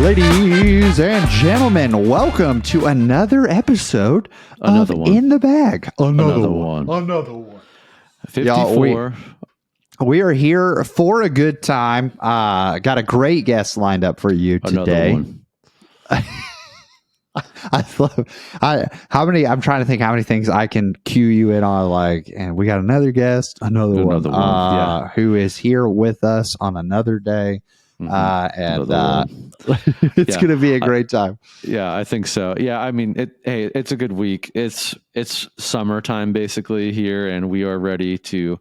Ladies and gentlemen, welcome to another episode of In the Bag. Another one. 54. Y'all, we are here for a good time. Got a great guest lined up for you today. I'm trying to think how many things I can cue you in on, and we got another guest, another one. Who is here with us on another day. It's going to be a great time. Yeah, I think so. Yeah, I mean, it's a good week. It's summertime basically here, and we are ready to.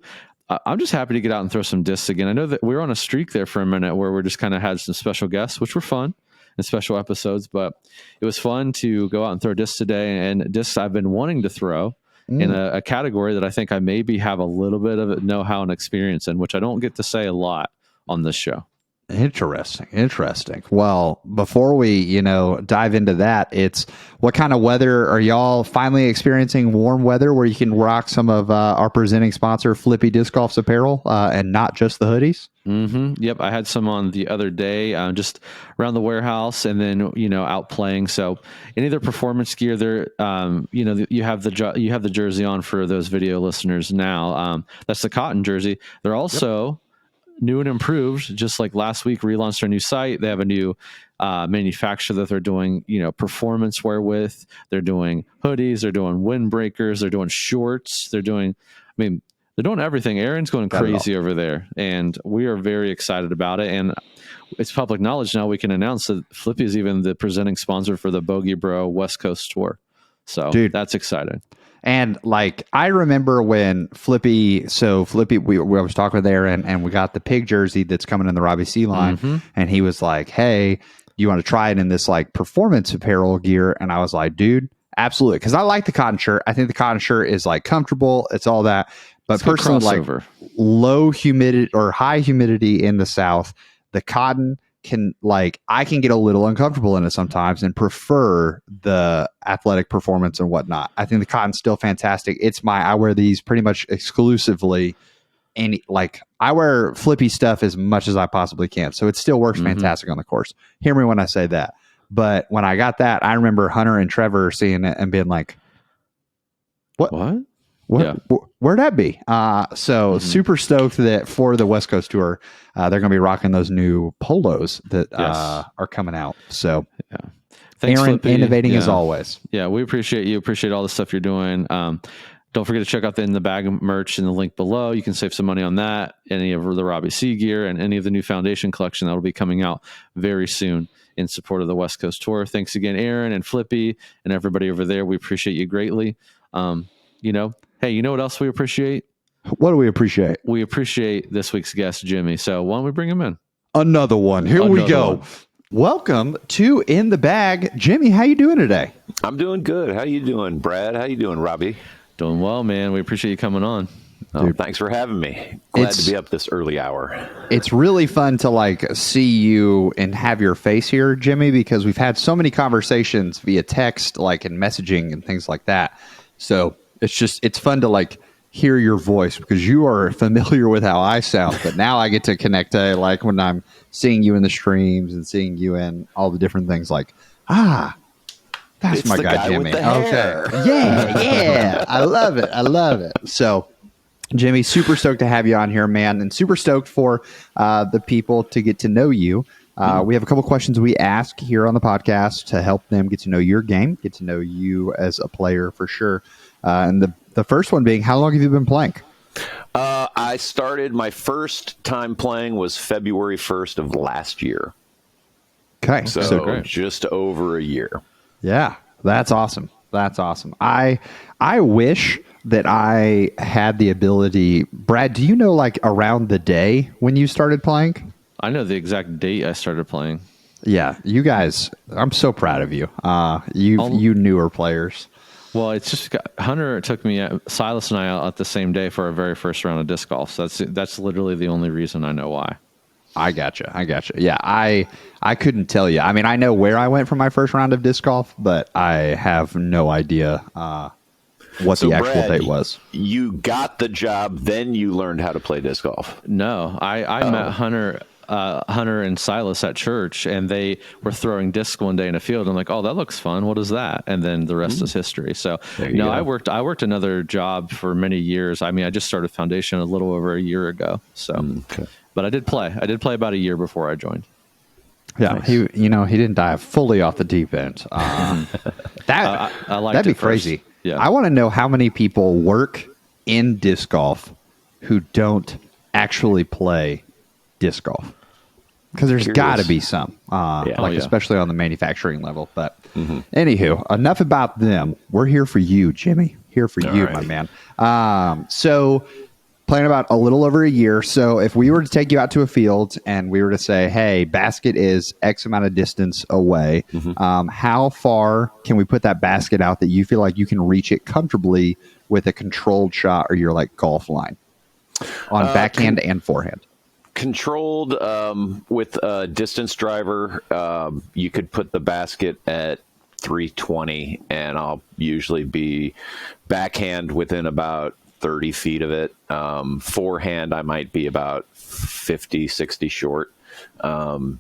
I'm just happy to get out and throw some discs again. I know that we were on a streak there for a minute where we just kind of had some special guests, which were fun, and special episodes. But it was fun to go out and throw discs today, and discs I've been wanting to throw in a category that I think I maybe have a little bit of know-how and experience in, which I don't get to say a lot on this show. Interesting. Well, before we, dive into that, it's what kind of weather are y'all finally experiencing? Warm weather where you can rock some of our presenting sponsor, Flippy Disc Golf's apparel, and not just the hoodies? Mm-hmm. Yep, I had some on the other day, just around the warehouse, and then out playing. So any of their performance gear, there, you have the jersey on for those video listeners now. That's the cotton jersey. They're also new and improved. Just like last week, relaunched their new site. They have a new manufacturer that they're doing, performance wear with. They're doing hoodies. They're doing windbreakers. They're doing shorts. They're doing everything. Aaron's going crazy over there, and we are very excited about it. And it's public knowledge now. We can announce that Flippy is even the presenting sponsor for the Bogey Bro West Coast Tour. So that's exciting. And I remember when Flippy, we was talking with Aaron, and we got the pig jersey that's coming in the Robbie C line, and he was like, "Hey, you want to try it in this performance apparel gear?" And I was like, "Dude, absolutely," because I like the cotton shirt. I think the cotton shirt is comfortable. It's all that, but it's personally, low humidity or high humidity in the South, the cotton can I can get a little uncomfortable in it sometimes and prefer the athletic performance and whatnot. I think the cotton's still fantastic. I wear these pretty much exclusively, and I wear Flippy stuff as much as I possibly can. So it still works fantastic on the course. Hear me when I say that. But when I got that, I remember Hunter and Trevor seeing it and being like, What? Where'd that be? Super stoked that for the West Coast Tour, they're going to be rocking those new polos that are coming out. So, thanks, Aaron, Flippy. innovating as always. Yeah, we appreciate you. Appreciate all the stuff you're doing. Don't forget to check out the In the Bag merch in the link below. You can save some money on that, any of the Robbie C gear, and any of the new Foundation collection that will be coming out very soon in support of the West Coast Tour. Thanks again, Aaron and Flippy and everybody over there. We appreciate you greatly. Hey, you know what else we appreciate? What do we appreciate? We appreciate this week's guest, Jimmy. So why don't we bring him in? Another one. Here we go. Welcome to In the Bag. Jimmy, how you doing today? I'm doing good. How you doing, Brad? How you doing, Robbie? Doing well, man. We appreciate you coming on. Thanks for having me. Glad to be up this early hour. It's really fun to see you and have your face here, Jimmy, because we've had so many conversations via text, and messaging and things like that. So it's fun to hear your voice because you are familiar with how I sound, but now I get to connect when I'm seeing you in the streams and seeing you in all the different things that's it's my the guy Jimmy. With the hair. Yeah. I love it. So Jimmy, super stoked to have you on here, man, and super stoked for the people to get to know you. We have a couple questions we ask here on the podcast to help them get to know your game, get to know you as a player for sure. And the first one being, how long have you been playing? I started, my first time playing was February 1st of last year. Okay. So just over a year. Yeah, that's awesome. I wish that I had the ability. Brad, do you know around the day when you started playing? I know the exact date I started playing. Yeah, you guys, I'm so proud of you. You newer players. Well, it's just Hunter took me, Silas and I out the same day for our very first round of disc golf. So that's literally the only reason I know why. I gotcha. Yeah, I couldn't tell you. I mean, I know where I went for my first round of disc golf, but I have no idea what the actual Brad, date was. You got the job, then you learned how to play disc golf. No, I met Hunter Hunter and Silas at church, and they were throwing discs one day in a field. I'm like, oh, that looks fun. What is that? And then the rest is history. So no, I worked another job for many years. I mean, I just started Foundation a little over a year ago. So, but I did play about a year before I joined. Yeah, nice. He didn't dive fully off the deep end. I that'd be crazy. Yeah, I want to know how many people work in disc golf who don't actually play disc golf, because there's got to be some, especially on the manufacturing level. But anywho, enough about them. We're here for you, Jimmy. Here for you, my man. So. Playing about a little over a year. So if we were to take you out to a field and we were to say, hey, basket is X amount of distance away, how far can we put that basket out that you feel like you can reach it comfortably with a controlled shot or your like golf line on backhand and forehand? Controlled with a distance driver, you could put the basket at 320, and I'll usually be backhand within about 30 feet of it. Forehand, I might be about 50, 60 short. But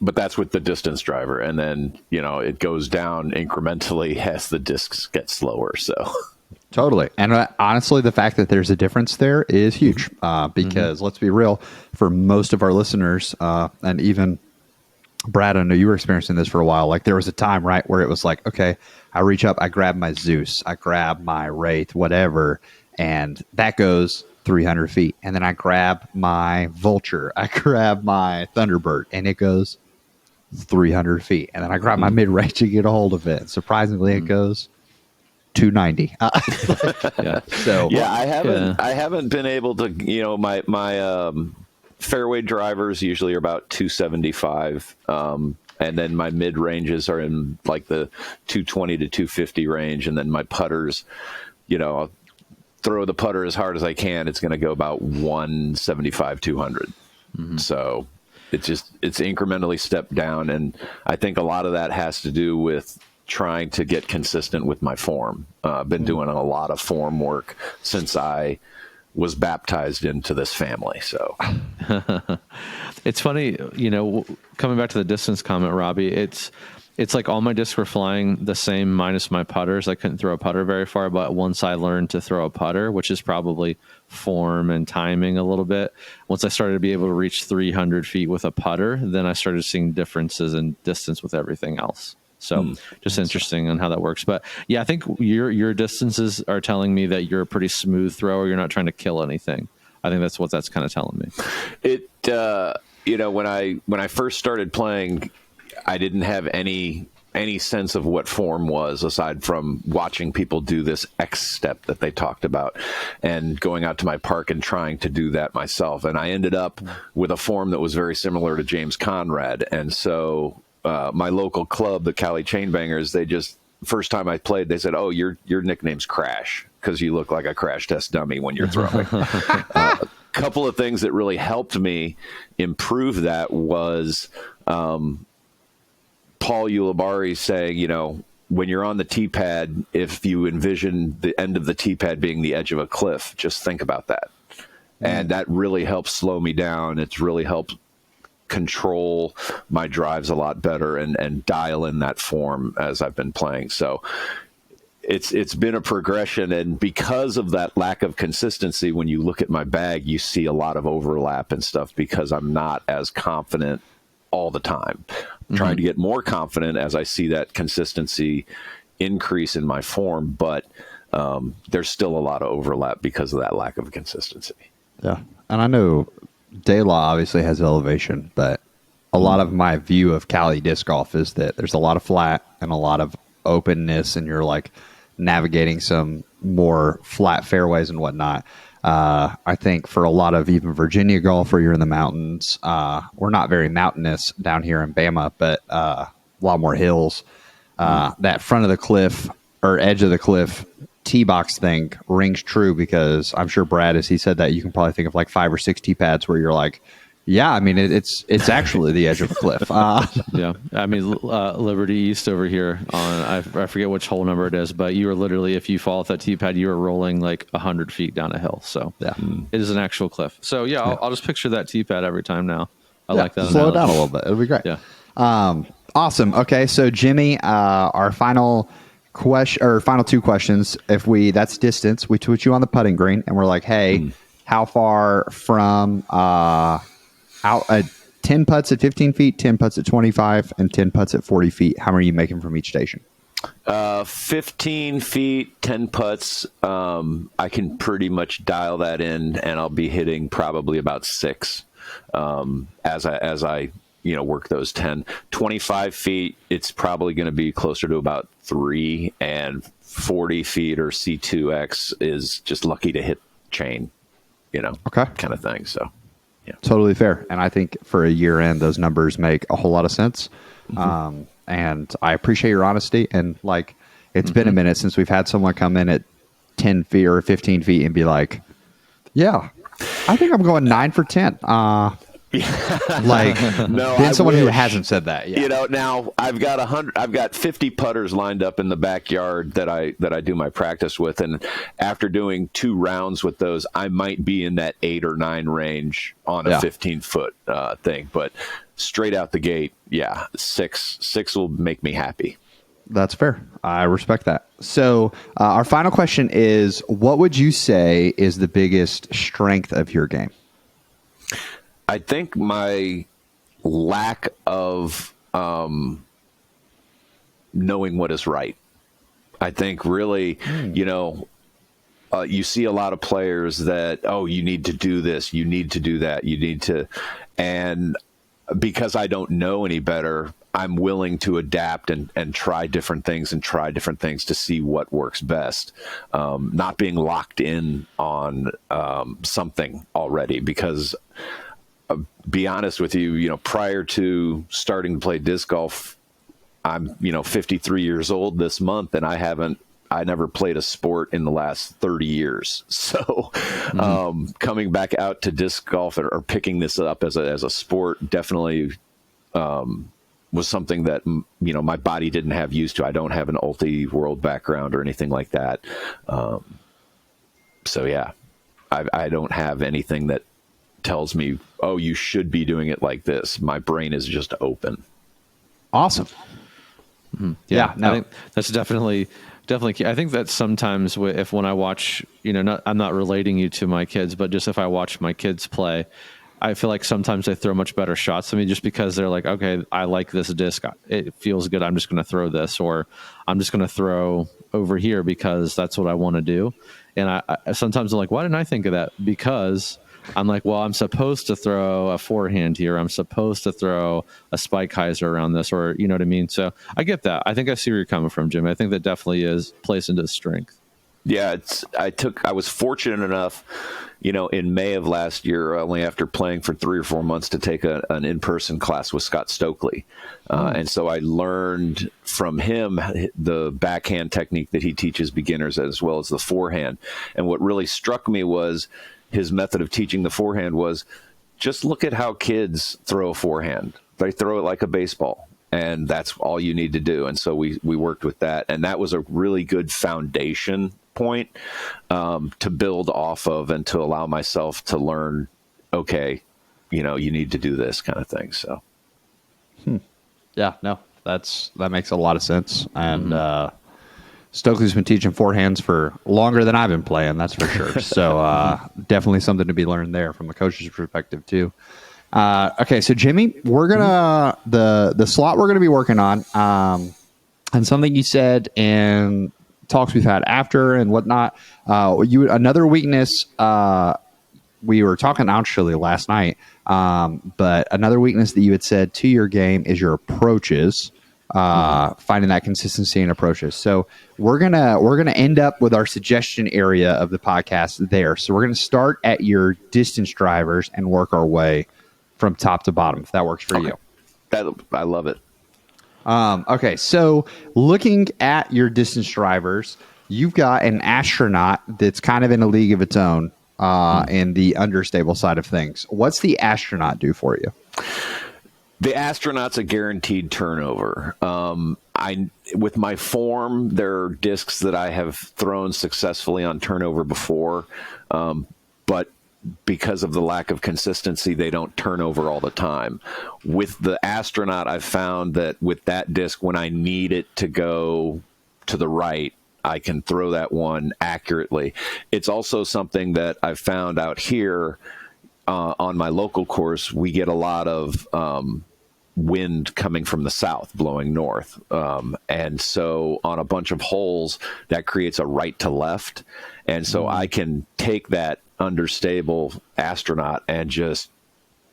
that's with the distance driver. And then, it goes down incrementally as the discs get slower. So totally. And honestly, the fact that there's a difference there is huge, because let's be real, for most of our listeners, and even Brad, I know you were experiencing this for a while. Like there was a time, right, where it was like, okay, I reach up, I grab my Zeus, I grab my Wraith, whatever, and that goes 300 feet. And then I grab my Vulture, I grab my Thunderbird, and it goes 300 feet. And then I grab my mid-range to get a hold of it. Surprisingly, it goes 290. I haven't been able to, my fairway drivers usually are about 275. And then my mid ranges are in like the 220 to 250 range. And then my putters, I'll throw the putter as hard as I can. It's going to go about 175, 200. So it's incrementally stepped down. And I think a lot of that has to do with trying to get consistent with my form. I've been doing a lot of form work since I was baptized into this family. So it's funny, coming back to the distance comment, Robbie, it's like all my discs were flying the same minus my putters. I couldn't throw a putter very far, but once I learned to throw a putter, which is probably form and timing a little bit, once I started to be able to reach 300 feet with a putter, then I started seeing differences in distance with everything else. So just interesting on how that works. But yeah, I think your distances are telling me that you're a pretty smooth thrower. You're not trying to kill anything. I think that's what that's kind of telling me. When I first started playing, I didn't have any sense of what form was aside from watching people do this X step that they talked about and going out to my park and trying to do that myself. And I ended up with a form that was very similar to James Conrad. And so my local club, the Cali Chainbangers, first time I played, they said, "Oh, your nickname's Crash because you look like a crash test dummy when you're throwing." A couple of things that really helped me improve that was Paul Ulibarri saying, when you're on the tee pad, if you envision the end of the tee pad being the edge of a cliff, just think about that. And that really helps slow me down. It's really helped control my drives a lot better and dial in that form as I've been playing. So it's been a progression, and because of that lack of consistency, when you look at my bag, you see a lot of overlap and stuff because I'm not as confident all the time. I'm trying to get more confident as I see that consistency increase in my form, but there's still a lot of overlap because of that lack of consistency. Yeah, and I know De La obviously has elevation, but a lot of my view of Cali disc golf is that there's a lot of flat and a lot of openness, and you're like navigating some more flat fairways and whatnot. I think for a lot of even Virginia golf, where you're in the mountains, we're not very mountainous down here in Bama, but a lot more hills. That front of the cliff or edge of the cliff tee box thing rings true, because I'm sure Brad, as he said that, you can probably think of like 5 or 6 tee pads where you're like, Yeah, I mean it's actually the edge of a cliff. Yeah, I mean Liberty East over here on I forget which hole number it is, but you are literally, if you fall off that tee pad, you are rolling like 100 feet down a hill. So Yeah. It is an actual cliff. So yeah, I'll just picture that tee pad every time now. I like that. Slow it analogy. down a little bit. It'll be great. Yeah. Awesome. Okay, so Jimmy, our final question or final two questions. That's distance. We put you on the putting green, and we're like, hey, how far from out 10 putts at 15 feet, 10 putts at 25, and 10 putts at 40 feet? How many are you making from each station? 15 feet, 10 putts. I can pretty much dial that in, and I'll be hitting probably about 6 as I work those 10. 25 feet, it's probably going to be closer to about 3, and 40 feet or C2X is just lucky to hit chain, Okay. kind of thing. So, yeah. Totally fair. And I think for a year end, those numbers make a whole lot of sense. And I appreciate your honesty. And like, it's been a minute since we've had someone come in at 10 feet or 15 feet and be like, yeah, I think I'm going 9 for 10. Like, No, been someone who wish. hasn't said that. Yeah. Now I've got 50 putters lined up in the backyard that I do my practice with, and after doing 2 rounds with those, I might be in that 8 or 9 range on a 15-foot thing. But straight out the gate, yeah, 6 will make me happy. That's fair. I respect that. So our final question is, what would you say is the biggest strength of your game? I think my lack of knowing what is right. I think really, you see a lot of players that, you need to do this, you need to do that, you need to, and because I don't know any better, I'm willing to adapt and try different things to see what works best. Not being locked in on something already, because be honest with you, prior to starting to play disc golf, I'm, 53 years old this month, and I never played a sport in the last 30 years. So, coming back out to disc golf or picking this up as a sport definitely, was something that, my body didn't have used to. I don't have an ulti-world background or anything like that. So yeah, I don't have anything that tells me, you should be doing it like this. My brain is just open. Awesome. Yeah, no. I think that's definitely key. I think that sometimes when I watch, I'm not relating you to my kids, but just if I watch my kids play, I feel like sometimes they throw much better shots than me, just because they're like, okay, I like this disc. It feels good. I'm just going to throw this, or I'm just going to throw over here because that's what I want to do. And I sometimes I'm like, why didn't I think of that? Because I'm like, well, I'm supposed to throw a forehand here. I'm supposed to throw a spike Hyzer around this, or you know what I mean? So I get that. I think I see where you're coming from, Jim. I think that definitely plays into strength. Yeah, I was fortunate enough, in May of last year, only after playing for 3 or 4 months, to take an in-person class with Scott Stokely. And so I learned from him the backhand technique that he teaches beginners, as well as the forehand. And what really struck me was his method of teaching the forehand was, just look at how kids throw a forehand. They throw it like a baseball, and that's all you need to do. And so we worked with that, and that was a really good foundation point to build off of, and to allow myself to learn, okay, you need to do this kind of thing. So Yeah, no, that makes a lot of sense. And Stokely's been teaching forehands for longer than I've been playing, that's for sure. So definitely something to be learned there from a coach's perspective too. Okay, so Jimmy, we're gonna the slot we're gonna be working on, and something you said in talks we've had after and whatnot. Another weakness. We were talking actually last night, but another weakness that you had said to your game is your approaches. Finding that consistency in approaches. So we're gonna end up with our suggestion area of the podcast there. So we're gonna start at your distance drivers and work our way from top to bottom, if that works for you. I love it. Okay, so looking at your distance drivers, you've got an astronaut that's kind of in a league of its own and the understable side of things. What's the astronaut do for you? The astronaut's a guaranteed turnover. With my form, there are discs that I have thrown successfully on turnover before, but because of the lack of consistency, they don't turn over all the time. With the astronaut, I've found that with that disc, when I need it to go to the right, I can throw that one accurately. It's also something that I've found out here on my local course. We get a lot of wind coming from the south blowing north, and so on a bunch of holes that creates a right to left, and so I can take that understable astronaut and just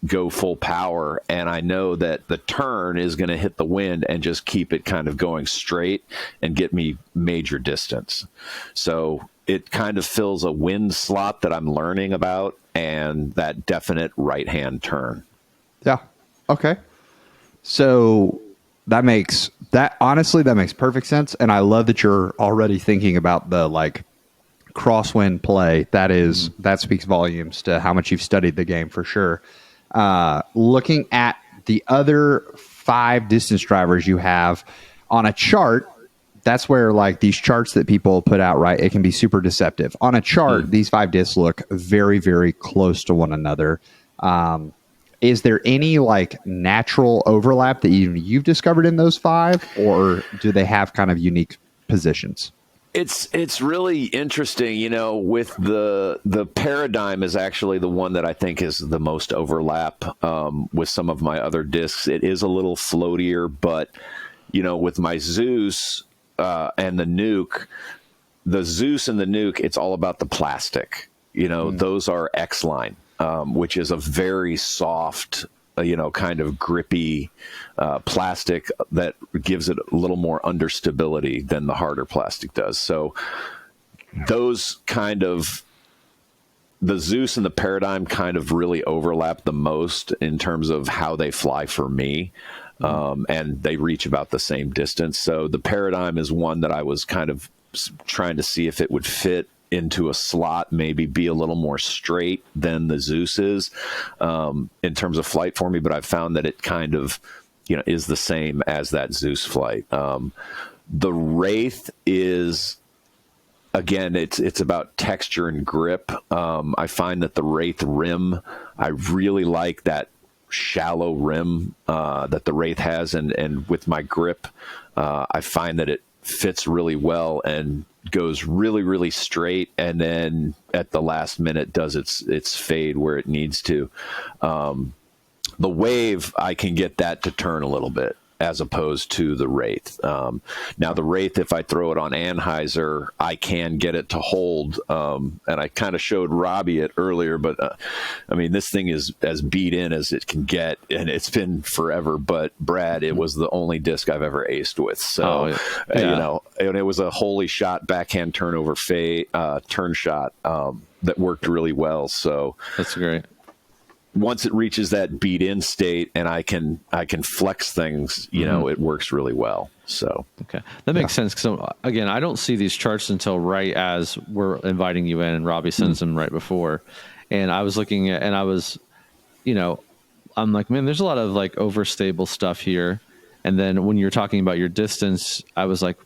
go full power, and I know that the turn is going to hit the wind and just keep it kind of going straight and get me major distance. So it kind of fills a wind slot that I'm learning about and that definite right hand turn. Yeah. Okay. So that makes perfect sense. And I love that you're already thinking about the like crosswind play. That speaks volumes to how much you've studied the game for sure. Looking at the other 5 distance drivers you have on a chart, that's where like these charts that people put out, right? It can be super deceptive. On a chart, these 5 discs look very, very close to one another. Is there any like natural overlap that you've discovered in those 5, or do they have kind of unique positions? It's really interesting, with the paradigm is actually the one that I think is the most overlap with some of my other discs. It is a little floatier, but with my Zeus and the Nuke, it's all about the plastic. Those are X-Line. Which is a very soft, kind of grippy plastic that gives it a little more understability than the harder plastic does. So those the Zeus and the Paradigm kind of really overlap the most in terms of how they fly for me. And they reach about the same distance. So the Paradigm is one that I was kind of trying to see if it would fit into a slot, maybe be a little more straight than the Zeus is in terms of flight for me, but I've found that it kind of is the same as that Zeus flight. The Wraith is, again, it's about texture and grip. I find that the Wraith rim, I really like that shallow rim that the Wraith has, and with my grip, I find that it fits really well and goes really, really straight, and then at the last minute does its fade where it needs to. The Wave, I can get that to turn a little bit as opposed to the Wraith. Now the Wraith, if I throw it on Hyzer, I can get it to hold. And I kind of showed Robbie it earlier, but this thing is as beat in as it can get, and it's been forever. But Brad, it was the only disc I've ever aced with. So, and it was a holy shot backhand turnover turn shot that worked really well. So that's great. Once it reaches that beat in state and I can flex things, it works really well. So, okay. That makes sense. So again, I don't see these charts until right as we're inviting you in, and Robbie sends them right before. And I was looking at, and I was, I'm like, man, there's a lot of like overstable stuff here. And then when you're talking about your distance, I was like,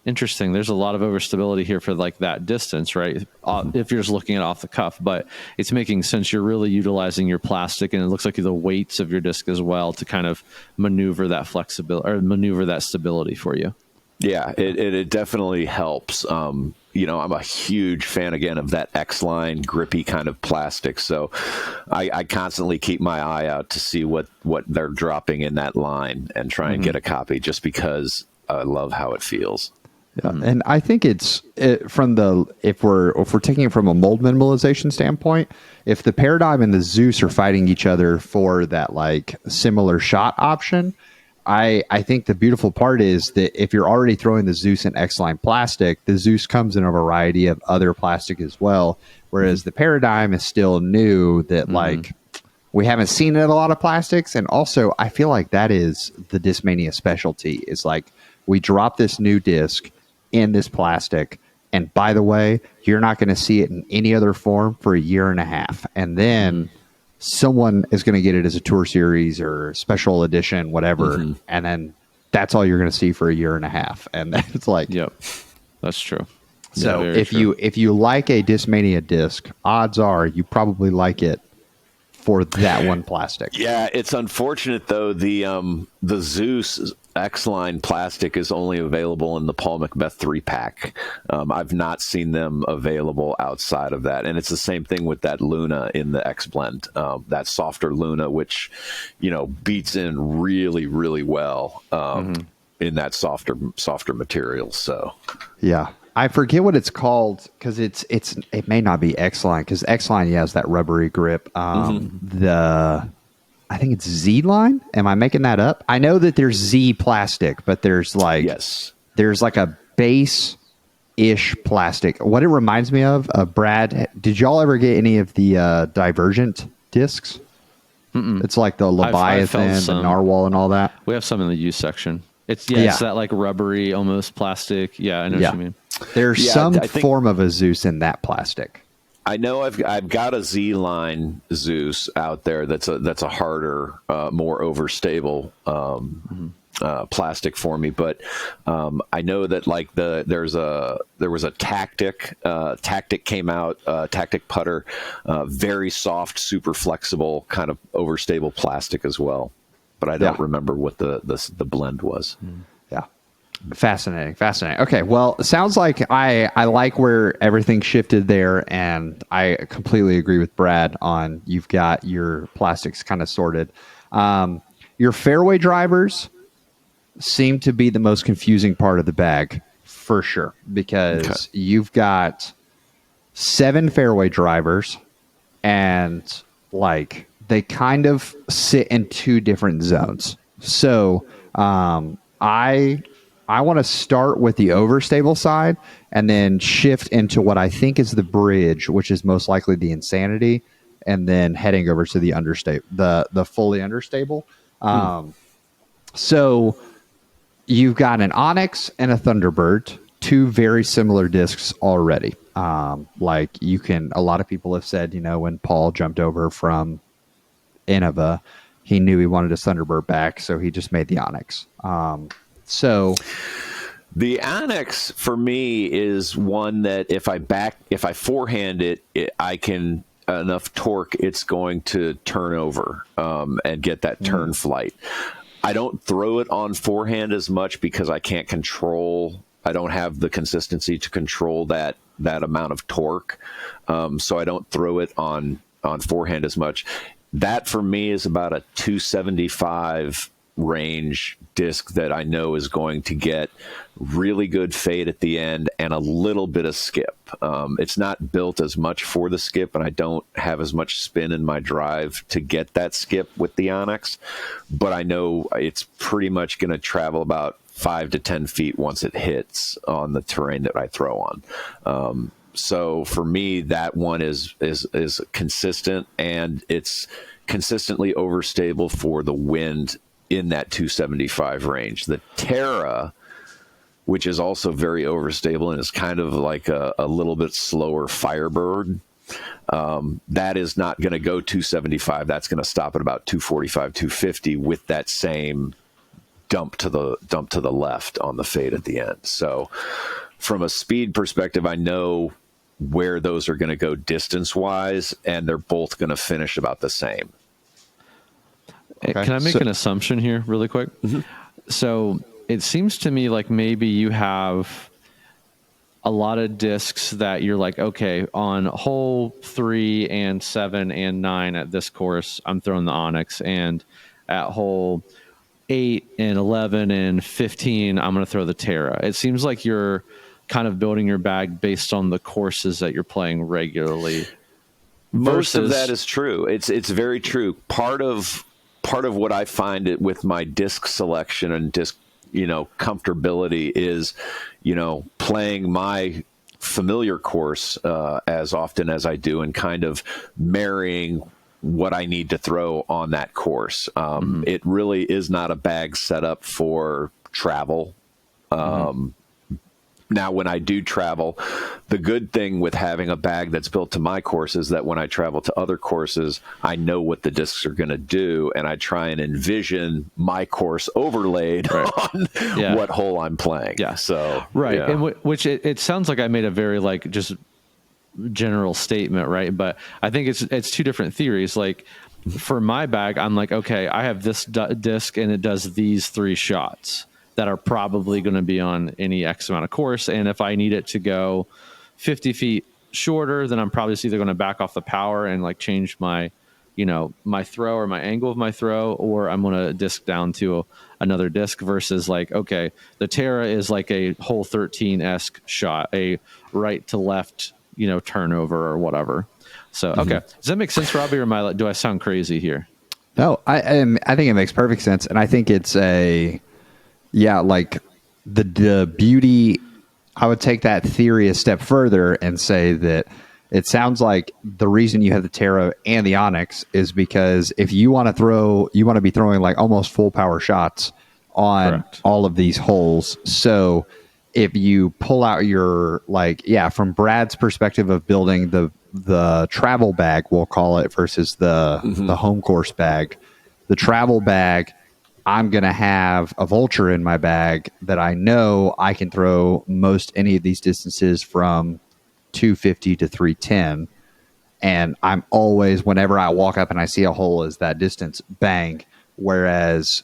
interesting. There's a lot of overstability here for like that distance, right? If you're just looking at off the cuff, but it's making sense. You're really utilizing your plastic, and it looks like the weights of your disc as well to kind of maneuver that flexibility or maneuver that stability for you. Yeah, it definitely helps. I'm a huge fan again of that X-Line grippy kind of plastic. So I constantly keep my eye out to see what they're dropping in that line and try and get a copy, just because I love how it feels. Yeah, and I think if we're taking it from a mold minimalization standpoint, if the Paradigm and the Zeus are fighting each other for that like similar shot option, I think the beautiful part is that if you're already throwing the Zeus in X-Line plastic, the Zeus comes in a variety of other plastic as well, whereas the Paradigm is still new, that like we haven't seen it in a lot of plastics. And also I feel like that is the Discmania specialty, is like we drop this new disc in this plastic, And by the way, you're not going to see it in any other form for a year and a half. And then someone is going to get it as a tour series or special edition, whatever. And then that's all you're going to see for a year and a half. And it's like, Yep, that's true. so Yeah, if you like a Discmania disc, odds are you probably like it for that one plastic. Yeah, it's unfortunate though. The Zeus X-Line plastic is only available in the Paul Macbeth 3-pack. I've not seen them available outside of that, and it's the same thing with that Luna in the X Blend, that softer Luna, which beats in really, really well in that softer material. So yeah. I forget what it's called because it may not be X-Line because X-Line has that rubbery grip. I think it's Z-Line. Am I making that up? I know that there's Z plastic, but there's there's like a base-ish plastic. What it reminds me of, Brad, did y'all ever get any of the Divergent discs? It's like the Leviathan, the Narwhal, and all that. We have some in the used section. It's that like rubbery, almost plastic. Yeah, I know what you mean. There's some form of a Zeus in that plastic. I know I've got a Z-Line Zeus out there that's a harder, more overstable plastic for me, but I know that like there was a Tactic came out, Tactic putter, very soft, super flexible, kind of overstable plastic as well. But I don't remember what the blend was. Yeah. Fascinating. Okay, well, it sounds like I like where everything shifted there, and I completely agree with Brad on you've got your plastics kind of sorted. Your fairway drivers seem to be the most confusing part of the bag, for sure, because you've got 7 fairway drivers, and like they kind of sit in 2 different zones. So I want to start with the overstable side and then shift into what I think is the bridge, which is most likely the Insanity, and then heading over to the understable, the fully understable. So you've got an Onyx and a Thunderbird, 2 very similar discs already. Like a lot of people have said, when Paul jumped over from Innova, he knew he wanted his Thunderbird back, so he just made the Onyx. So the Onyx for me is one that if I forehand it, I can enough torque, it's going to turn over and get that turn flight. I don't throw it on forehand as much because I can't control. I don't have the consistency to control that amount of torque, so I don't throw it on forehand as much. That for me is about a 275 range disc that I know is going to get really good fade at the end and a little bit of skip. It's not built as much for the skip, and I don't have as much spin in my drive to get that skip with the Onyx, but I know it's pretty much going to travel about 5 to 10 feet once it hits on the terrain that I throw on. So for me, that one is consistent, and it's consistently overstable for the wind in that 275 range. The Terra, which is also very overstable and is kind of like a little bit slower Firebird, that is not going to go 275. That's going to stop at about 245, 250 with that same dump to the left on the fade at the end. So from a speed perspective, I know where those are going to go distance-wise, and they're both going to finish about the same. Okay. Can I make an assumption here really quick? So it seems to me like maybe you have a lot of discs that you're like, okay, on hole 3 and 7 and 9 at this course, I'm throwing the Onyx, and at hole 8 and 11 and 15, I'm going to throw the Terra. It seems like you're kind of building your bag based on the courses that you're playing regularly. Most of that is true. It's very true. Part of what I find it with my disc selection and disc, comfortability is, playing my familiar course as often as I do, and kind of marrying what I need to throw on that course. It really is not a bag set up for travel. Now, when I do travel, the good thing with having a bag that's built to my course is that when I travel to other courses, I know what the discs are going to do, and I try and envision my course overlaid on what hole I'm playing. Yeah. So right. And which it sounds like I made a very like just general statement, right? But I think it's two different theories. Like for my bag, I'm like, okay, I have this disc and it does these 3 shots that are probably going to be on any X amount of course. And if I need it to go 50 feet shorter, then I'm probably just either going to back off the power and like change my, my throw or my angle of my throw, or I'm going to disc down to another disc versus like, okay, the Terra is like a hole 13-esque shot, a right to left, turnover or whatever. So, okay. Does that make sense, Robbie, or do I sound crazy here? No, I think it makes perfect sense. And I think it's like the beauty, I would take that theory a step further and say that it sounds like the reason you have the Terra and the Onyx is because if you want to be throwing like almost full power shots on all of these holes. So if you pull out your, from Brad's perspective of building the travel bag, we'll call it, versus the home course bag, the travel bag, I'm going to have a vulture in my bag that I know I can throw most any of these distances from 250 to 310. And I'm always, whenever I walk up and I see a hole is that distance, bang. Whereas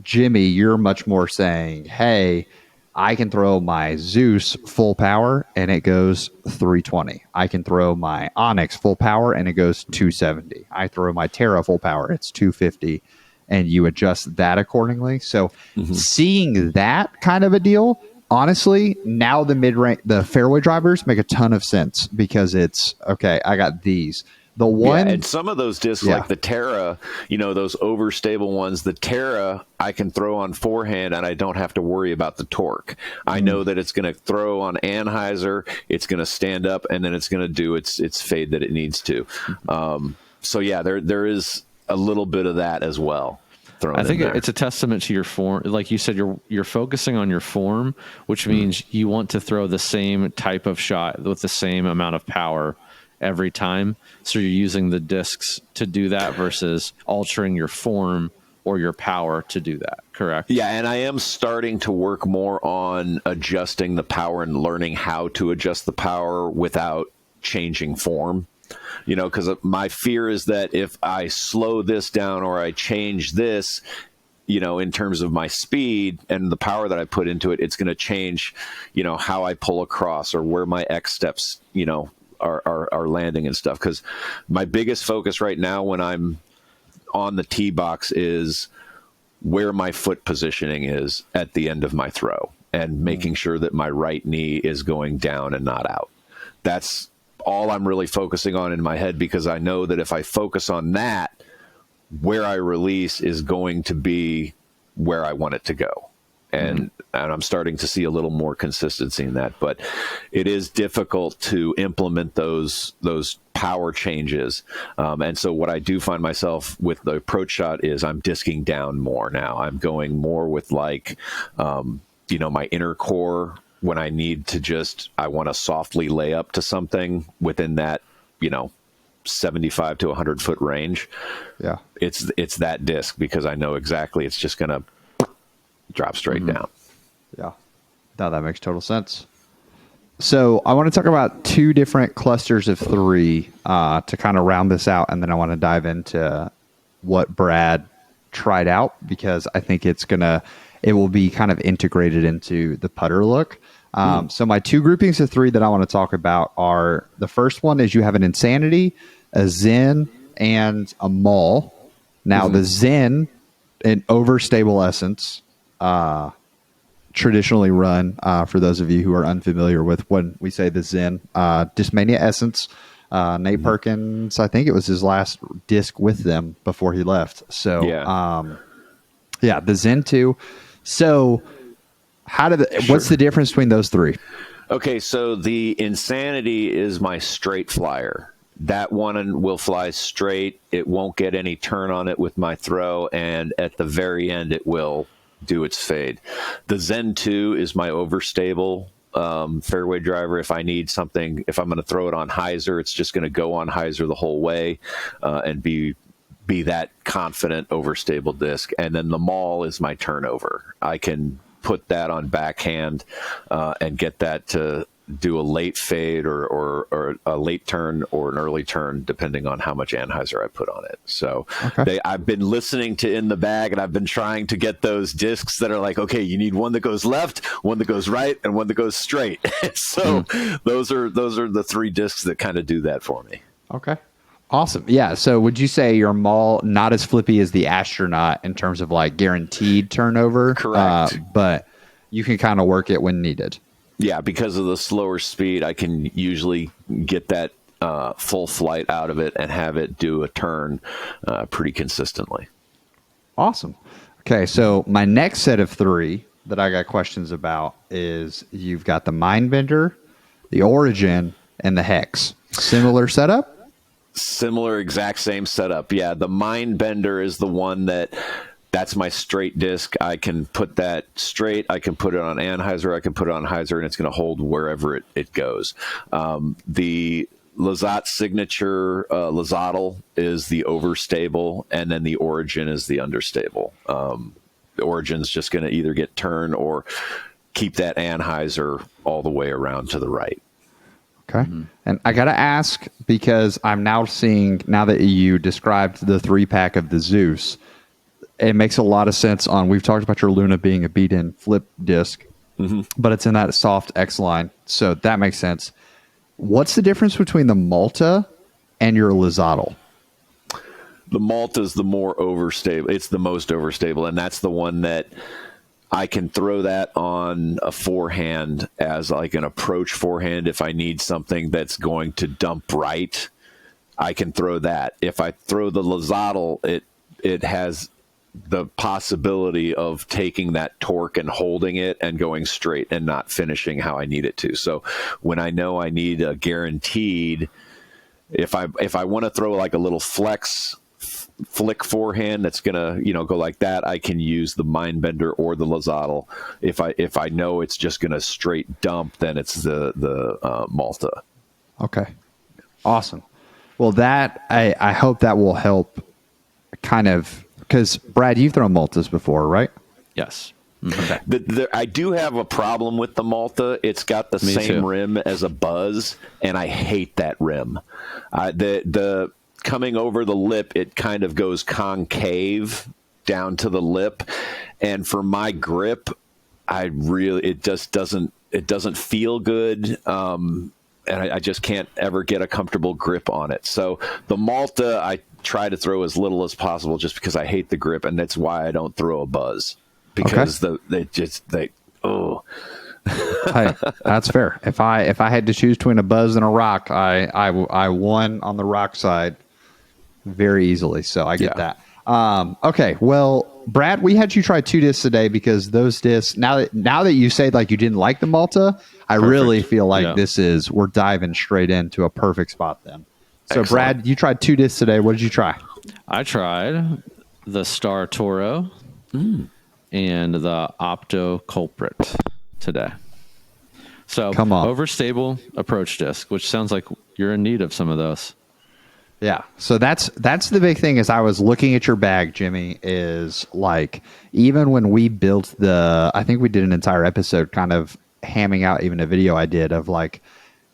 Jimmy, you're much more saying, hey, I can throw my Zeus full power and it goes 320. I can throw my Onyx full power and it goes 270. I throw my Terra full power, it's 250. And you adjust that accordingly. So seeing that kind of a deal, honestly, now the fairway drivers make a ton of sense because it's, okay, I got these. The one, and some of those discs, like the Terra, those overstable ones, the Terra, I can throw on forehand and I don't have to worry about the torque. I know that it's going to throw on Hyzer, it's going to stand up, and then it's going to do its fade that it needs to. So yeah, there is a little bit of that as well. I think it's a testament to your form. Like you said, you're focusing on your form, which means you want to throw the same type of shot with the same amount of power every time. So you're using the discs to do that versus altering your form or your power to do that. Correct? Yeah, and I am starting to work more on adjusting the power and learning how to adjust the power without changing form. Because my fear is that if I slow this down or I change this, in terms of my speed and the power that I put into it, it's going to change, how I pull across or where my X steps, are landing and stuff. Because my biggest focus right now when I'm on the tee box is where my foot positioning is at the end of my throw and making sure that my right knee is going down and not out. That's all I'm really focusing on in my head, because I know that if I focus on that, where I release is going to be where I want it to go. And I'm starting to see a little more consistency in that, but it is difficult to implement those power changes. And so what I do find myself with the approach shot is I'm disking down more now. I'm going more with my inner core when I need to I want to softly lay up to something within that, 75 to 100 foot range. Yeah. It's that disc, because I know exactly it's just going to drop straight down. Yeah. No, that makes total sense. So I want to talk about 2 different clusters of 3 to kind of round this out. And then I want to dive into what Brad tried out, because I think it will be kind of integrated into the putter look. So my 2 groupings of 3 that I want to talk about are, the first one is you have an Insanity, a Zen, and a Mall. Now the Zen, an overstable essence, traditionally run, for those of you who are unfamiliar with when we say the Zen, Discmania essence. Nate Perkins, I think it was his last disc with them before he left. So the Zen 2. So what's the difference between those 3? Okay, so the Insanity is my straight flyer. That one will fly straight. It won't get any turn on it with my throw, and at the very end it will do its fade. The Zen 2 is my overstable fairway driver. If I need something, if I'm going to throw it on Hyzer, it's just going to go on Hyzer the whole way and be that confident overstable disc. And then the Maul is my turnover. I can put that on backhand and get that to do a late fade or a late turn or an early turn, depending on how much anhyzer I put on it. So I've been listening to In the Bag, and I've been trying to get those discs that are like, okay, you need one that goes left, one that goes right, and one that goes straight. So those are the 3 discs that kind of do that for me. Okay. Awesome. Yeah. So would you say your Maul not as flippy as the Astronaut in terms of like guaranteed turnover? Correct. But you can kind of work it when needed. Yeah, because of the slower speed, I can usually get that full flight out of it and have it do a turn pretty consistently. Awesome. Okay, so my next set of 3 that I got questions about is you've got the Mindbender, the Origin, and the Hex. Similar setup? Similar, exact same setup. Yeah, the Mindbender is the one that's my straight disc. I can put that straight. I can put it on anhyzer. I can put it on Hyzer, and it's going to hold wherever it goes. The Lazat signature Lazatl is the overstable, and then the Origin is the understable. The Origin's just going to either get turn or keep that anhyzer all the way around to the right. Okay. And I got to ask, because I'm now seeing, now that you described the 3-pack of the Zeus, it makes a lot of sense we've talked about your Luna being a beat-in flip disc, but it's in that soft X line. So that makes sense. What's the difference between the Malta and your Lazatl? The Malta is the more overstable. It's the most overstable, and that's the one that I can throw that on a forehand as like an approach forehand. If I need something that's going to dump right, I can throw that. If I throw the Lazatl, it has the possibility of taking that torque and holding it and going straight and not finishing how I need it to. So when I know I need a guaranteed, if I want to throw like a little flick forehand that's gonna go like that, I can use the Mindbender or the Lazatl. If I know it's just gonna straight dump, then it's the Malta. Okay, awesome. Well, that I hope that will help kind of. Because, Brad, you've thrown Maltas before, right? Yes. Okay. I do have a problem with the Malta. It's got the same rim as a Buzz, and I hate that rim. The coming over the lip, it kind of goes concave down to the lip, and for my grip, it just doesn't feel good. And I just can't ever get a comfortable grip on it. So the Malta, I try to throw as little as possible just because I hate the grip, and that's why I don't throw a Buzz, because hey, that's fair. If I had to choose between a Buzz and a Rock, I won on the Rock side very easily. So I get that. Okay, well, Brad, we had you try 2 discs today because those discs. Now that you say like you didn't like the Malta, I really feel like we're diving straight into a perfect spot then. So, excellent. Brad, you tried 2 discs today. What did you try? I tried the Star Toro and the Opto Culprit today. So, come on, overstable approach disc, which sounds like you're in need of some of those. Yeah. So that's the big thing. Is I was looking at your bag, Jimmy, is like, even when we built I think we did an entire episode kind of hamming out even a video I did of like,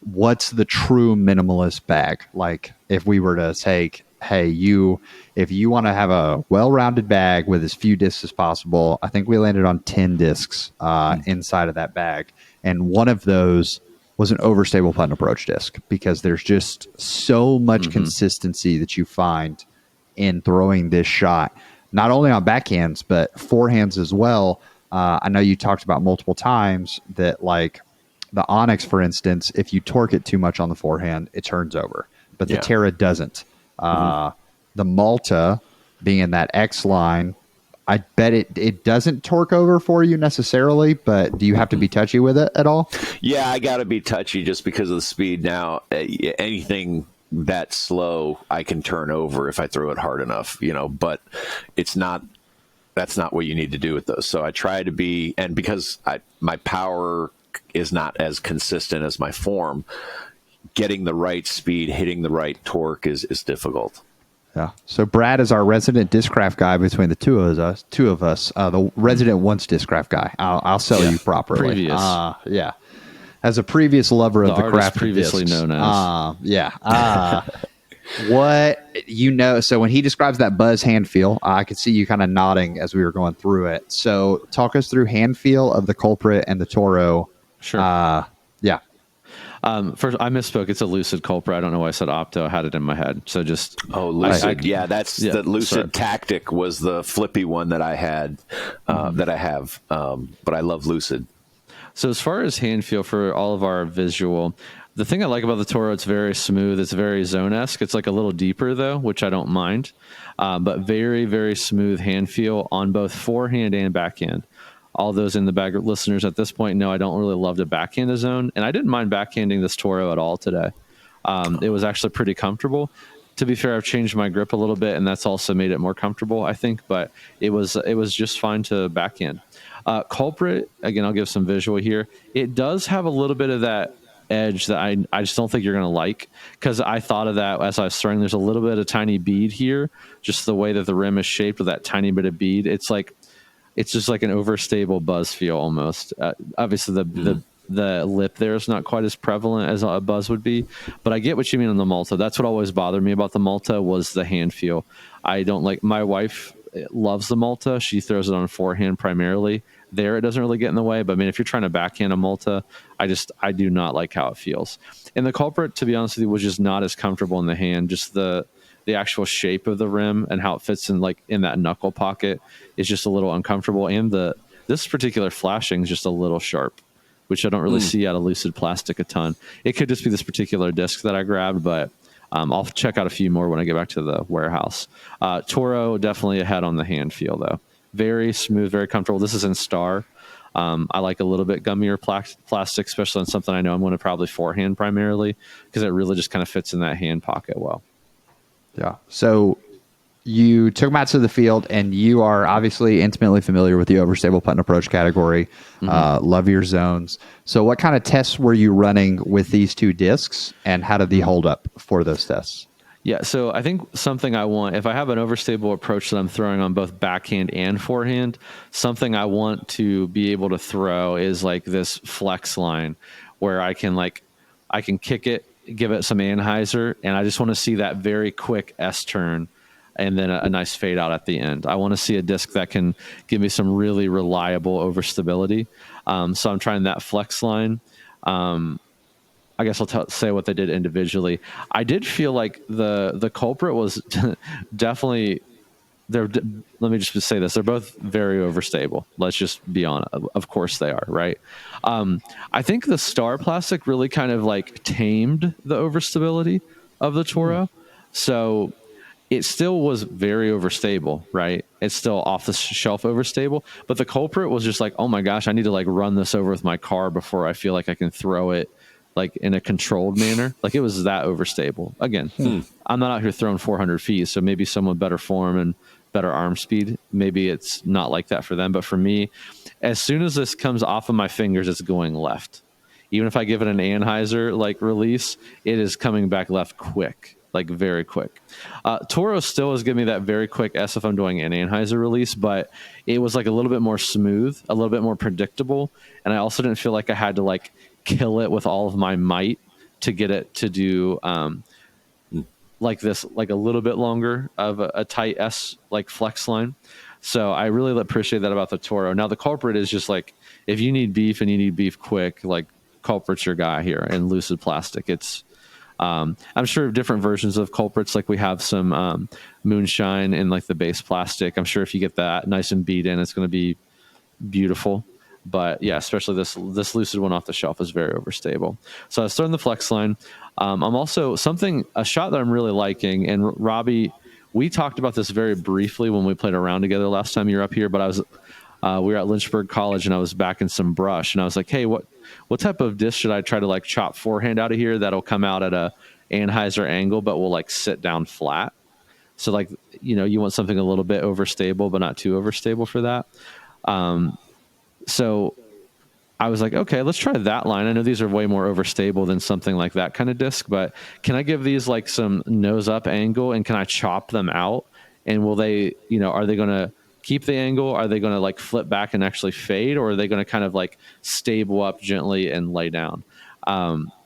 what's the true minimalist bag? Like, if we were to take, hey, if you want to have a well-rounded bag with as few discs as possible, I think we landed on 10 discs inside of that bag. And one of those was an overstable putt and approach disc, because there's just so much consistency that you find in throwing this shot, not only on backhands, but forehands as well. I know you talked about multiple times that, like, the Onyx, for instance, if you torque it too much on the forehand, it turns over. But the Terra doesn't. The Malta, being in that X line, I bet it doesn't torque over for you necessarily, but do you have to be touchy with it at all? Yeah, I got to be touchy just because of the speed. Now, anything that slow, I can turn over if I throw it hard enough, but it's not that's not what you need to do with those. So I try to be, and because my power is not as consistent as my form, getting the right speed, hitting the right torque is difficult. Yeah. So Brad is our resident Discraft guy between the two of us. The resident once Discraft guy. I'll sell you properly. Previous. Yeah. As a previous lover of the craft previously discs. known as. Yeah. What so when he describes that buzz hand feel, I could see you kind of nodding as we were going through it. So talk us through hand feel of the Culprit and the Toro. Sure. Yeah. First, I misspoke. It's a Lucid Culprit. I don't know why I said Opto. I had it in my head. So just Lucid. The Lucid Tactic was the flippy one that I had, that I have. But I love Lucid. So as far as hand feel for all of our visual, the thing I like about the Toro, it's very smooth. It's very zone-esque. It's like a little deeper though, which I don't mind. But very, very smooth hand feel on both forehand and backhand. All those in the bag listeners at this point know I don't really love to backhand the zone, and I didn't mind backhanding this Toro at all today. It was actually pretty comfortable. To be fair, I've changed my grip a little bit, and that's also made it more comfortable, I think. But it was just fine to backhand. Culprit, again, I'll give some visual here. It does have a little bit of that edge that I just don't think you're going to like, because I thought of that as I was throwing. There's a little bit of tiny bead here, just the way that the rim is shaped with that tiny bit of bead. It's just like an overstable buzz feel almost. Obviously, the lip there is not quite as prevalent as a buzz would be, but I get what you mean on the Malta. That's what always bothered me about the Malta was the hand feel. I don't like. My wife loves the Malta. She throws it on forehand primarily. There, it doesn't really get in the way. But I mean, if you're trying to backhand a Malta, I do not like how it feels. And the Culprit, to be honest with you, was just not as comfortable in the hand. Just the actual shape of the rim and how it fits in that knuckle pocket is just a little uncomfortable. And this particular flashing is just a little sharp, which I don't really see out of Lucid Plastic a ton. It could just be this particular disc that I grabbed, but I'll check out a few more when I get back to the warehouse. Toro, definitely ahead on the hand feel though. Very smooth, very comfortable. This is in Star. I like a little bit gummier plastic, especially on something I know I'm going to probably forehand primarily, because it really just kind of fits in that hand pocket well. Yeah. So you took them out to the field, and you are obviously intimately familiar with the overstable putt and approach category. Love your zones. So what kind of tests were you running with these two discs, and how did they hold up for those tests? Yeah, so I think something I want, if I have an overstable approach that I'm throwing on both backhand and forehand, something I want to be able to throw is like this flex line where I can kick it, give it some Hyzer, and I just want to see that very quick S turn and then a nice fade out at the end. I want to see a disc that can give me some really reliable overstability. So I'm trying that flex line. I guess I'll say what they did individually. I did feel like the Culprit was definitely let me just say this. They're both very overstable. Let's just be honest. Of course they are, right? I think the Star Plastic really kind of tamed the overstability of the Toro. So it still was very overstable, right? It's still off the shelf overstable, but the Culprit was just oh my gosh, I need to run this over with my car before I feel like I can throw it in a controlled manner. It was that overstable. Again, I'm not out here throwing 400 feet, so maybe someone with better form and better arm speed, maybe it's not like that for them. But for me, as soon as this comes off of my fingers, it's going left. Even if I give it an Anheuser release, it is coming back left quick, very quick. Toro still is giving me that very quick S if I'm doing an Anheuser release, but it was a little bit more smooth, a little bit more predictable. And I also didn't feel like I had to kill it with all of my might to get it to do this, a little bit longer of a tight S flex line. So I really appreciate that about the Toro. Now the Culprit is just if you need beef and you need beef quick, Culprit's your guy here. And Lucid Plastic, it's I'm sure different versions of Culprits, we have some moonshine in the base plastic. I'm sure if you get that nice and beat in, it's going to be beautiful. But yeah, especially this Lucid one off the shelf is very overstable. So I was throwing the flex line. I'm also a shot that I'm really liking. And Robbie, we talked about this very briefly when we played around together last time you were up here. But we were at Lynchburg College, and I was back in some brush, and I was like, hey, what type of disc should I try to chop forehand out of here that'll come out at a Anheuser angle, but will sit down flat? So like, you want something a little bit overstable, but not too overstable for that. So I was like, okay, let's try that line. I know these are way more overstable than something like that kind of disc, but can I give these like some nose up angle, and can I chop them out? And will they, are they going to keep the angle? Are they going to like flip back and actually fade, or are they going to kind of like stable up gently and lay down?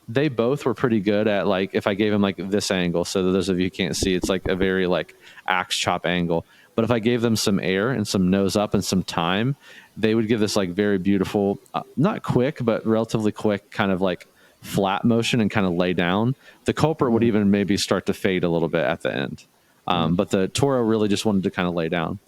They both were pretty good at like, if I gave them like this angle, so those of you who can't see, it's like a very like axe chop angle. But if I gave them some air and some nose up and some time, they would give this like very beautiful, not quick, but relatively quick kind of like flat motion and kind of lay down. The culprit would even maybe start to fade a little bit at the end. But the Toro really just wanted to kind of lay down.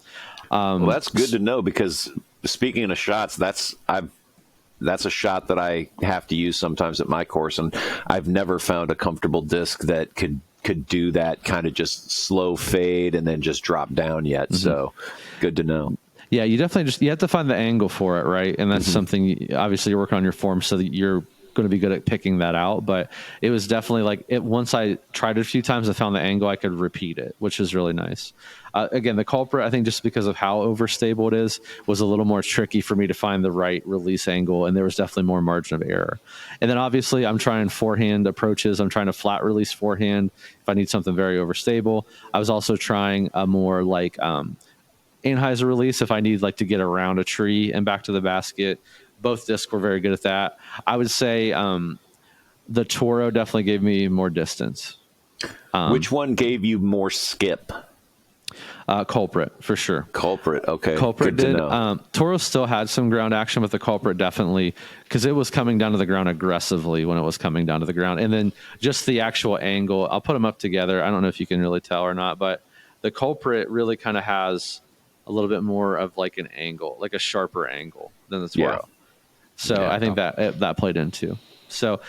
Well, that's good to know, because speaking of shots, that's a shot that I have to use sometimes at my course, and I've never found a comfortable disc that could do that kind of just slow fade and then just drop down yet. So good to know. Yeah, you definitely you have to find the angle for it, right? And that's something, obviously you're working on your form so that you're going to be good at picking that out. But it was definitely like once I tried it a few times, I found the angle, I could repeat it, which is really nice. Again, the culprit, I think just because of how overstable it is, was a little more tricky for me to find the right release angle, and there was definitely more margin of error. And then obviously I'm trying forehand approaches. I'm trying to flat release forehand if I need something very overstable. I was also trying a more like Hyzer release if I need like to get around a tree and back to the basket. Both discs were very good at that. I would say the Toro definitely gave me more distance. Which one gave you more skip? Culprit, for sure. Culprit, okay. Culprit good did. To know. Toro still had some ground action, but the Culprit definitely, because it was coming down to the ground aggressively when it was coming down to the ground. And then just the actual angle, I'll put them up together. I don't know if you can really tell or not, but the Culprit really kind of has a little bit more of like an angle, like a sharper angle than the Toro. Yeah. So I think that played in too. So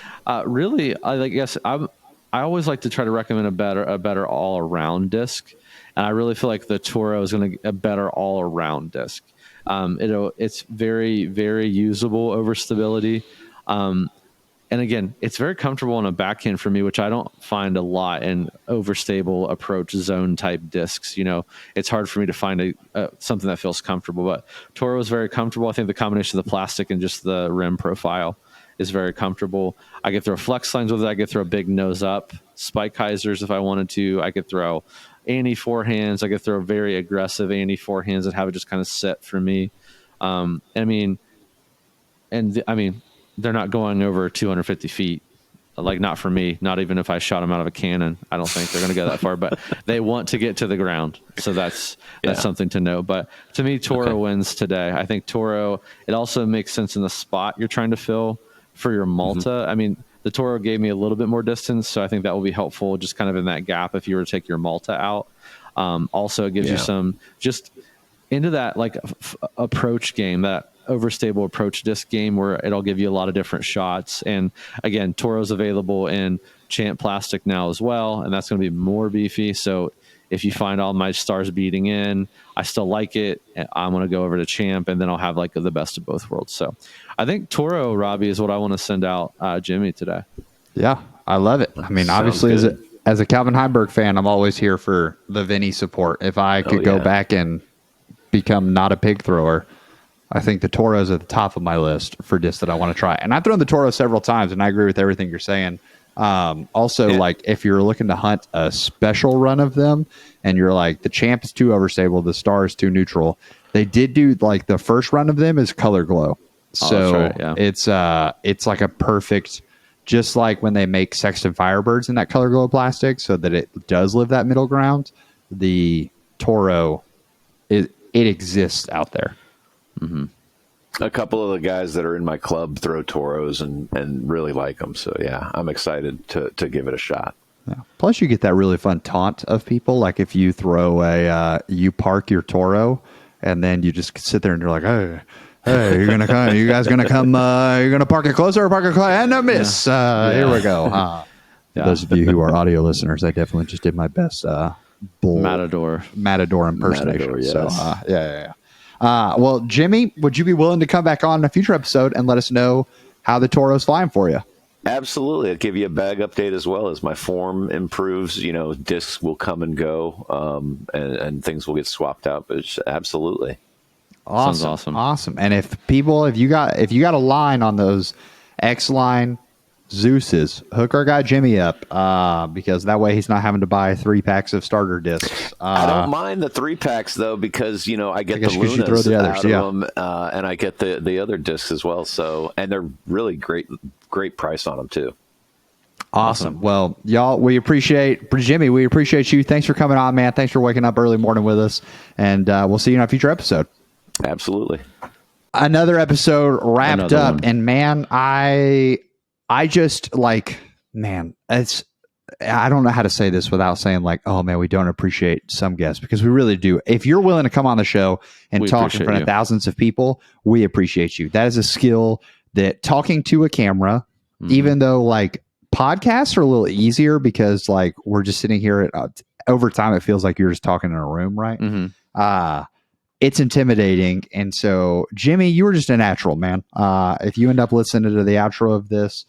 really, I guess I always like to try to recommend a better all around disc, and I really feel like the Toro is going to a better all around disc. It's very, very usable over stability. And again, it's very comfortable on a backhand for me, which I don't find a lot in overstable approach zone type discs. It's hard for me to find something that feels comfortable, but Toro is very comfortable. I think the combination of the plastic and just the rim profile is very comfortable. I could throw flex lines with it. I could throw big nose up spike Hyzers if I wanted to. I could throw anti forehands. I could throw very aggressive anti forehands and have it just kind of set for me. They're not going over 250 feet. Like, not for me, not even if I shot them out of a cannon. I don't think they're going to go that far, but they want to get to the ground. So that's something to know. But to me, Toro wins today. I think Toro, it also makes sense in the spot you're trying to fill for your Malta. The Toro gave me a little bit more distance, so I think that will be helpful just kind of in that gap if you were to take your Malta out. Also, it gives you some just into that like approach game, that overstable approach disc game where it'll give you a lot of different shots. And again, Toro's available in Champ plastic now as well, and that's going to be more beefy. So if you find all my stars beating in, I still like it, I'm going to go over to Champ, and then I'll have like the best of both worlds. So I think Toro, Robbie, is what I want to send out Jimmy today. Yeah, I love it. Obviously, as a Calvin Heiberg fan, I'm always here for the Vinny support. If I could go back and become not a pig thrower, I think the Toro's at the top of my list for discs that I want to try. And I've thrown the Toro several times, and I agree with everything you're saying. Like if you're looking to hunt a special run of them and you're like, the Champ is too overstable, the Star is too neutral, they did do like the first run of them is color glow. So it's like a perfect, just like when they make Sexton Firebirds in that color glow plastic so that it does live that middle ground, the Toro, it exists out there. Mm-hmm. A couple of the guys that are in my club throw Toros and really like them. So, yeah, I'm excited to give it a shot. Yeah. Plus, you get that really fun taunt of people. Like if you throw you park your Toro and then you just sit there and you're like, hey, you're going to come, you guys going to come, you're going to park it closer or park it closer and a miss. Here we go. Those of you who are audio listeners, I definitely just did my best Matador impersonation. Matador, yes. So, yeah. Well, Jimmy, would you be willing to come back on a future episode and let us know how the Toro's flying for you? Absolutely. I'll give you a bag update as well as my form improves. Discs will come and go, and things will get swapped out. But absolutely. Awesome. And if you got a line on those X line Zeus's, hook our guy Jimmy up, because that way he's not having to buy 3 packs of starter discs. I don't mind the 3 packs though, because I get the you throw Lunas the others, out of them, and I get the other discs as well. So, and they're really great price on them too. Awesome. Well, y'all, Jimmy, we appreciate you. Thanks for coming on, man. Thanks for waking up early morning with us, and we'll see you in a future episode. Absolutely. Another episode wrapped up, and man, I just it's, I don't know how to say this without saying like, oh man, we don't appreciate some guests, because we really do. If you're willing to come on the show and talk in front of thousands of people, we appreciate you. That is a skill that talking to a camera, even though like podcasts are a little easier because like we're just sitting here over time, it feels like you're just talking in a room, right? It's intimidating. And so Jimmy, you were just a natural, man. If you end up listening to the outro of this,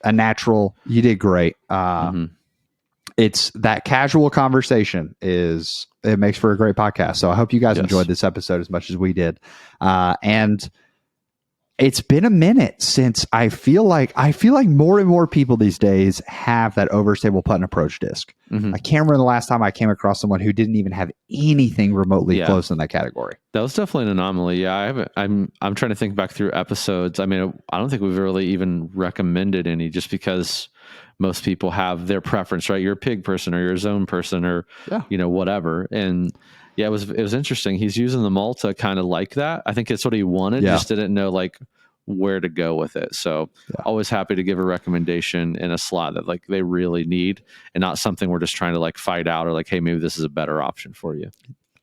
a natural, you did great. It's that casual conversation it makes for a great podcast. So I hope you guys enjoyed this episode as much as we did. And it's been a minute since I feel like more and more people these days have that overstable putt and approach disc. I can't remember the last time I came across someone who didn't even have anything remotely close in that category. That was definitely an anomaly. Yeah, I'm trying to think back through episodes. I mean, I don't think we've really even recommended any, just because most people have their preference, right? You're a pig person or you're a zone person or whatever. And yeah, it was interesting. He's using the Malta kind of like that. I think it's what he wanted. Just didn't know like where to go with it. So always happy to give a recommendation in a slot that like they really need, and not something we're just trying to like fight out or like, hey, maybe this is a better option for you.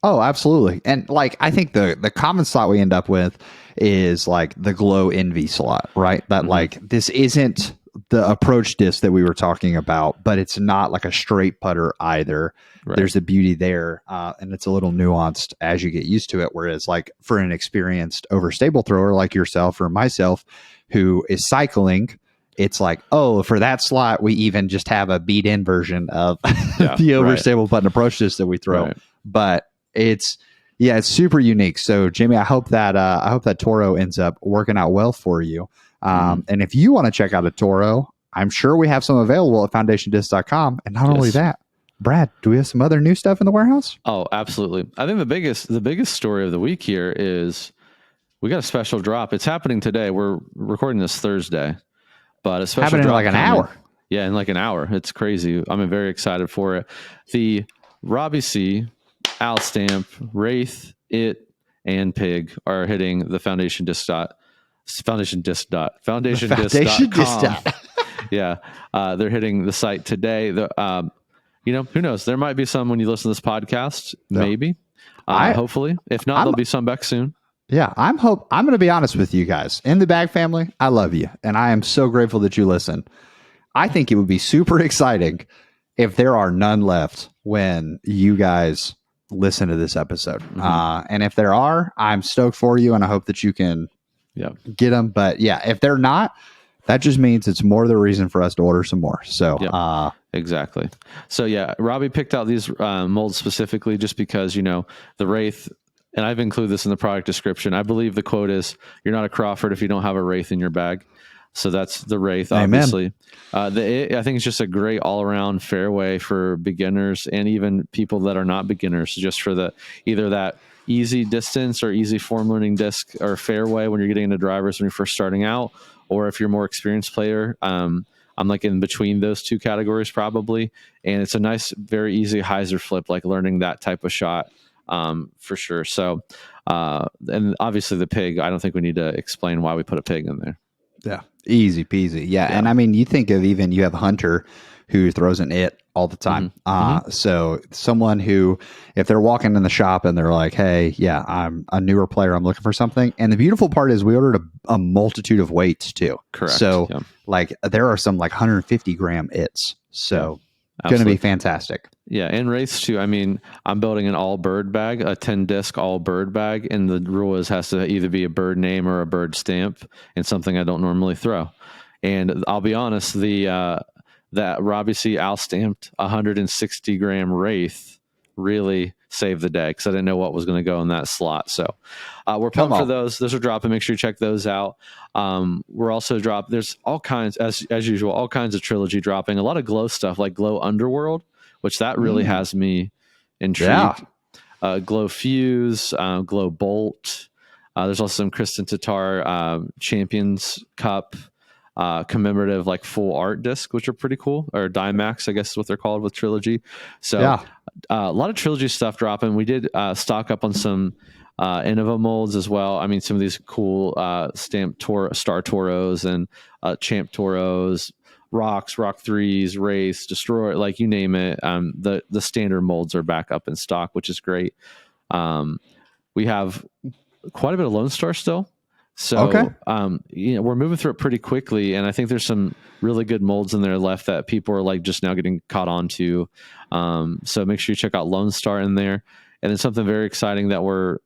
Oh, absolutely. And like, I think the common slot we end up with is like the Glow Envy slot, right? That like, this isn't the approach disc that we were talking about, but it's not like a straight putter either. Right. There's a beauty there, and it's a little nuanced as you get used to it. Whereas like for an experienced overstable thrower like yourself or myself who is cycling, it's like, oh, for that slot, we even just have a beat in version of the overstable putt and approach disc that we throw. Right. But it's super unique. So Jimmy, I hope that Toro ends up working out well for you. And if you want to check out a Toro, I'm sure we have some available at foundationdisc.com. And not only that, Brad, do we have some other new stuff in the warehouse? Oh, absolutely. I think the biggest story of the week here is we got a special drop. It's happening today. We're recording this Thursday, but a special happening drop in like an hour. Yeah, in like an hour. It's crazy. I'm very excited for it. The Robbie C, Al Stamp, Wraith, and Pig are hitting the foundationdisc.com. Yeah, they're hitting the site today. Who knows? There might be some when you listen to this podcast. Maybe, hopefully. If not, there'll be some back soon. Yeah, I'm going to be honest with you guys. In the Bag family, I love you, and I am so grateful that you listen. I think it would be super exciting if there are none left when you guys listen to this episode. And if there are, I'm stoked for you, and I hope that you can get them. But yeah, if they're not, that just means it's more the reason for us to order some more. So exactly. So yeah, Robbie picked out these molds specifically just because, the Wraith, and I've included this in the product description. I believe the quote is, "You're not a Crawford if you don't have a Wraith in your bag." So that's the Wraith, obviously. I think it's just a great all-around fairway for beginners and even people that are not beginners, just for either that easy distance or easy form learning disc or fairway when you're getting into drivers when you're first starting out, or if you're a more experienced player. I'm like in between those two categories probably, and it's a nice, very easy Hyzer flip, like learning that type of shot for sure. So, and obviously the Pig, I don't think we need to explain why we put a Pig in there. Yeah. Easy peasy. Yeah. And I mean, you think of you have Hunter who throws an all the time. So someone who, if they're walking in the shop and they're like, hey, I'm a newer player, I'm looking for something. And the beautiful part is we ordered a multitude of weights too. Correct. So like there are some like 150 gram So going to be fantastic. Yeah. And Wraiths too. I mean, I'm building an all bird bag, a 10 disc all bird bag. And the rule has to either be a bird name or a bird stamp, and something I don't normally throw. And I'll be honest, that Robbie C. Al stamped 160 gram Wraith really saved the day because I didn't know what was going to go in that slot. So we're pumped for those. Those are dropping. Make sure you check those out. We're also there's all kinds, as usual, all kinds of trilogy dropping. A lot of glow stuff like Glow Underworld, which that really has me intrigued. Glow Fuse, Glow Bolt. There's also some Kristen Tatar Champions Cup commemorative like full art disc, which are pretty cool, or Dimax, I guess is what they're called with Trilogy. So a lot of Trilogy stuff dropping. We did stock up on some Innova molds as well. I mean, some of these cool stamped Star Toros and Champ Toros, Rocks, Rock 3s, Race, Destroy, like you name it. The standard molds are back up in stock, which is great. We have quite a bit of Lone Star still. So, we're moving through it pretty quickly, and I think there's some really good molds in there left that people are like just now getting caught on to. So make sure you check out Lone Star in there. And then something very exciting that we're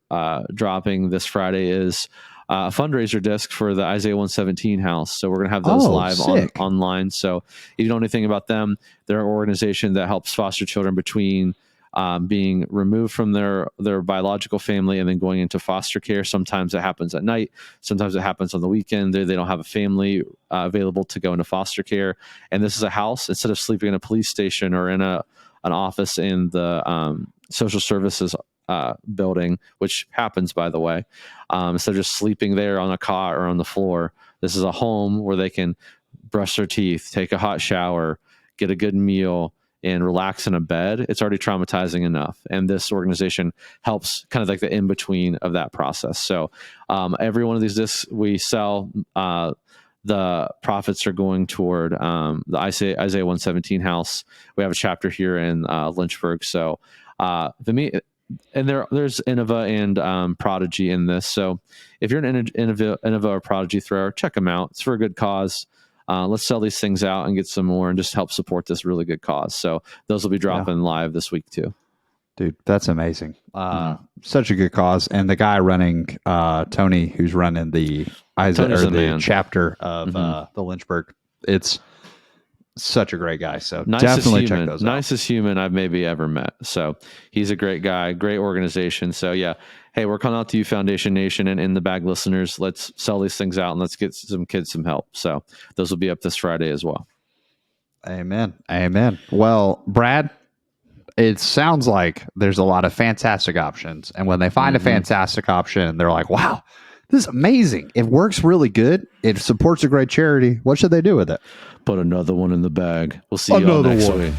dropping this Friday is a fundraiser disc for the Isaiah 117 house. So we're going to have those live online. So if you don't know anything about them, they're an organization that helps foster children between being removed from their biological family and then going into foster care. Sometimes it happens at night. Sometimes it happens on the weekend. They don't have a family available to go into foster care. And this is a house. Instead of sleeping in a police station or in an office in the social services building, which happens, by the way, instead of just sleeping there on a cot or on the floor, this is a home where they can brush their teeth, take a hot shower, get a good meal, and relax in a bed. It's already traumatizing enough. And this organization helps kind of like the in-between of that process. So every one of these discs we sell, the profits are going toward the Isaiah 117 house. We have a chapter here in Lynchburg. So there's Innova and Prodigy in this. So if you're an Innova or Prodigy thrower, check them out. It's for a good cause. Let's sell these things out and get some more and just help support this really good cause. So those will be dropping live this week too. Dude, that's amazing. Such a good cause. And the guy running, Tony, who's running the chapter of the Lynchburg, it's such a great guy. So definitely check those out. Nicest human I've maybe ever met. So he's a great guy, great organization. So yeah, hey, we're calling out to you, Foundation Nation and In the Bag listeners. Let's sell these things out and let's get some kids some help. So those will be up this Friday as well. Amen. Well, Brad, it sounds like there's a lot of fantastic options. And when they find a fantastic option, they're like, wow, this is amazing. It works really good. It supports a great charity. What should they do with it? Put another one in the bag. We'll see you all next week.